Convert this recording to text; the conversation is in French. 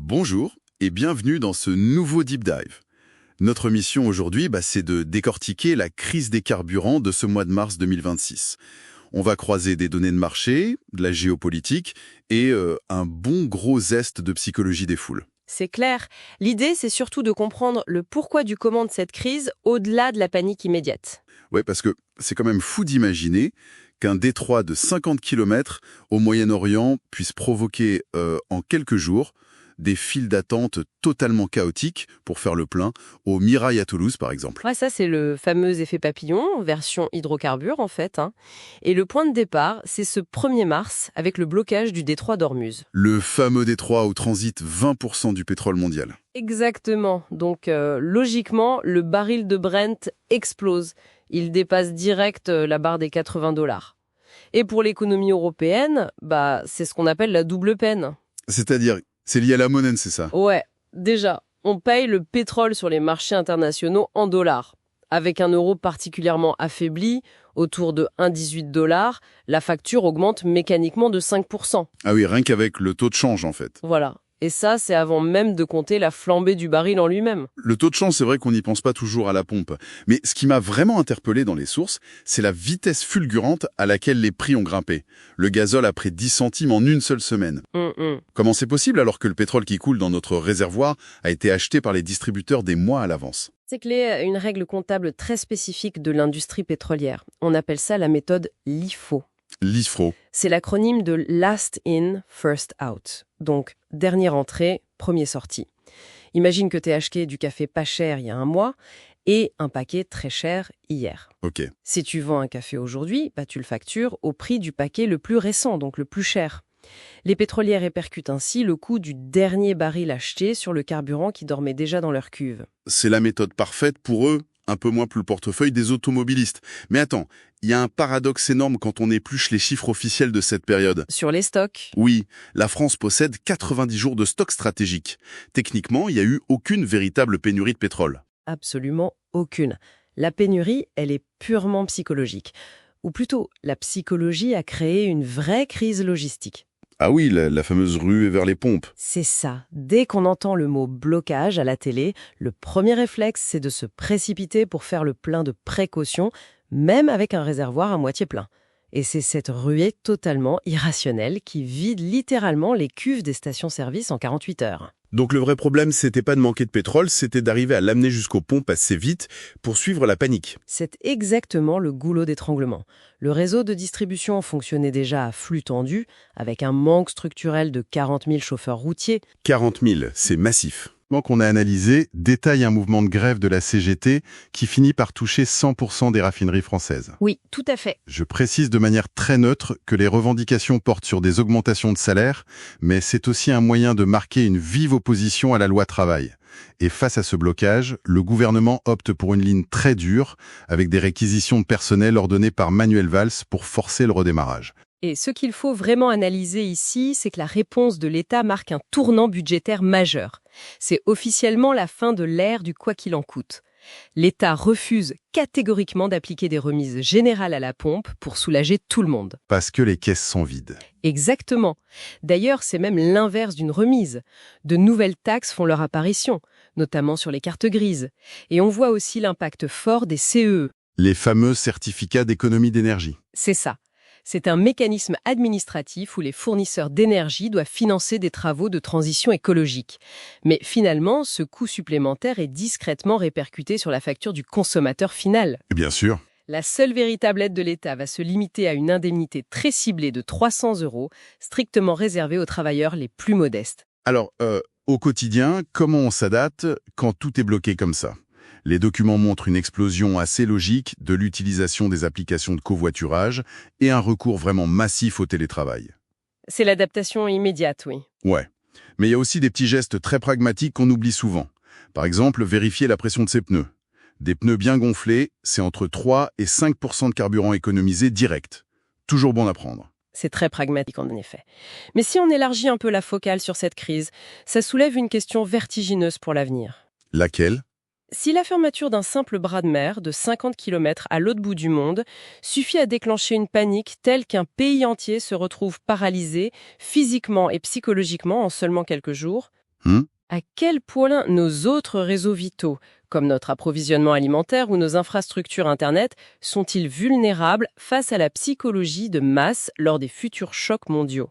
Bonjour et bienvenue dans ce nouveau Deep Dive. Notre mission aujourd'hui, c'est de décortiquer la crise des carburants de ce mois de mars 2026. On va croiser des données de marché, de la géopolitique et un bon gros zeste de psychologie des foules. C'est clair. L'idée, c'est surtout de comprendre le pourquoi du comment de cette crise au-delà de la panique immédiate. Ouais, parce que c'est quand même fou d'imaginer qu'un détroit de 50 km au Moyen-Orient puisse provoquer en quelques jours des files d'attente totalement chaotiques pour faire le plein au Mirail à Toulouse, par exemple. Ouais, ça, c'est le fameux effet papillon, version hydrocarbure, en fait. Et le point de départ, c'est ce 1er mars, avec le blocage du détroit d'Ormuz. Le fameux détroit où transite 20% du pétrole mondial. Exactement. Donc, logiquement, le baril de Brent explose. Il dépasse direct la barre des $80. Et pour l'économie européenne, c'est ce qu'on appelle la double peine. C'est-à-dire, c'est lié à la monnaie, c'est ça? Ouais, déjà, on paye le pétrole sur les marchés internationaux en dollars. Avec un euro particulièrement affaibli, autour de 1,18 $, la facture augmente mécaniquement de 5%. Ah oui, rien qu'avec le taux de change, en fait. Voilà. Et ça, c'est avant même de compter la flambée du baril en lui-même. Le taux de change, c'est vrai qu'on n'y pense pas toujours à la pompe. Mais ce qui m'a vraiment interpellé dans les sources, c'est la vitesse fulgurante à laquelle les prix ont grimpé. Le gazole a pris 10 centimes en une seule semaine. Comment c'est possible alors que le pétrole qui coule dans notre réservoir a été acheté par les distributeurs des mois à l'avance? C'est clé à une règle comptable très spécifique de l'industrie pétrolière. On appelle ça la méthode LIFO. L'IFRO. C'est l'acronyme de Last In, First Out. Donc, dernière entrée, premier sorti. Imagine que tu as acheté du café pas cher il y a un mois et un paquet très cher hier. Ok. Si tu vends un café aujourd'hui, tu le factures au prix du paquet le plus récent, donc le plus cher. Les pétroliers répercutent ainsi le coût du dernier baril acheté sur le carburant qui dormait déjà dans leur cuve. C'est la méthode parfaite pour eux, un peu moins pour le portefeuille des automobilistes. Mais attends, il y a un paradoxe énorme quand on épluche les chiffres officiels de cette période. Sur les stocks. Oui, la France possède 90 jours de stock stratégique. Techniquement, il n'y a eu aucune véritable pénurie de pétrole. Absolument aucune. La pénurie, elle est purement psychologique. Ou plutôt, la psychologie a créé une vraie crise logistique. Ah oui, la fameuse ruée vers les pompes. C'est ça. Dès qu'on entend le mot blocage à la télé, le premier réflexe, c'est de se précipiter pour faire le plein de précaution, même avec un réservoir à moitié plein. Et c'est cette ruée totalement irrationnelle qui vide littéralement les cuves des stations-service en 48 heures. Donc le vrai problème, c'était pas de manquer de pétrole, c'était d'arriver à l'amener jusqu'aux pompes assez vite pour suivre la panique. C'est exactement le goulot d'étranglement. Le réseau de distribution fonctionnait déjà à flux tendu, avec un manque structurel de 40 000 chauffeurs routiers. 40 000, c'est massif. Qu'on a analysé détaille un mouvement de grève de la CGT qui finit par toucher 100% des raffineries françaises. Oui, tout à fait. Je précise de manière très neutre que les revendications portent sur des augmentations de salaire, mais c'est aussi un moyen de marquer une vive opposition à la loi travail. Et face à ce blocage, le gouvernement opte pour une ligne très dure, avec des réquisitions de personnel ordonnées par Manuel Valls pour forcer le redémarrage. Et ce qu'il faut vraiment analyser ici, c'est que la réponse de l'État marque un tournant budgétaire majeur. C'est officiellement la fin de l'ère du quoi qu'il en coûte. L'État refuse catégoriquement d'appliquer des remises générales à la pompe pour soulager tout le monde. Parce que les caisses sont vides. Exactement. D'ailleurs, c'est même l'inverse d'une remise. De nouvelles taxes font leur apparition, notamment sur les cartes grises. Et on voit aussi l'impact fort des CEE. Les fameux certificats d'économie d'énergie. C'est ça. C'est un mécanisme administratif où les fournisseurs d'énergie doivent financer des travaux de transition écologique. Mais finalement, ce coût supplémentaire est discrètement répercuté sur la facture du consommateur final. Bien sûr. La seule véritable aide de l'État va se limiter à une indemnité très ciblée de 300 €, strictement réservée aux travailleurs les plus modestes. Alors, au quotidien, comment on s'adapte quand tout est bloqué comme ça ? Les documents montrent une explosion assez logique de l'utilisation des applications de covoiturage et un recours vraiment massif au télétravail. C'est l'adaptation immédiate, oui. Ouais. Mais il y a aussi des petits gestes très pragmatiques qu'on oublie souvent. Par exemple, vérifier la pression de ses pneus. Des pneus bien gonflés, c'est entre 3 et 5% de carburant économisé direct. Toujours bon à prendre. C'est très pragmatique en effet. Mais si on élargit un peu la focale sur cette crise, ça soulève une question vertigineuse pour l'avenir. Laquelle ? Si la fermeture d'un simple bras de mer de 50 km à l'autre bout du monde suffit à déclencher une panique telle qu'un pays entier se retrouve paralysé physiquement et psychologiquement en seulement quelques jours, À quel point nos autres réseaux vitaux, comme notre approvisionnement alimentaire ou nos infrastructures Internet, sont-ils vulnérables face à la psychologie de masse lors des futurs chocs mondiaux?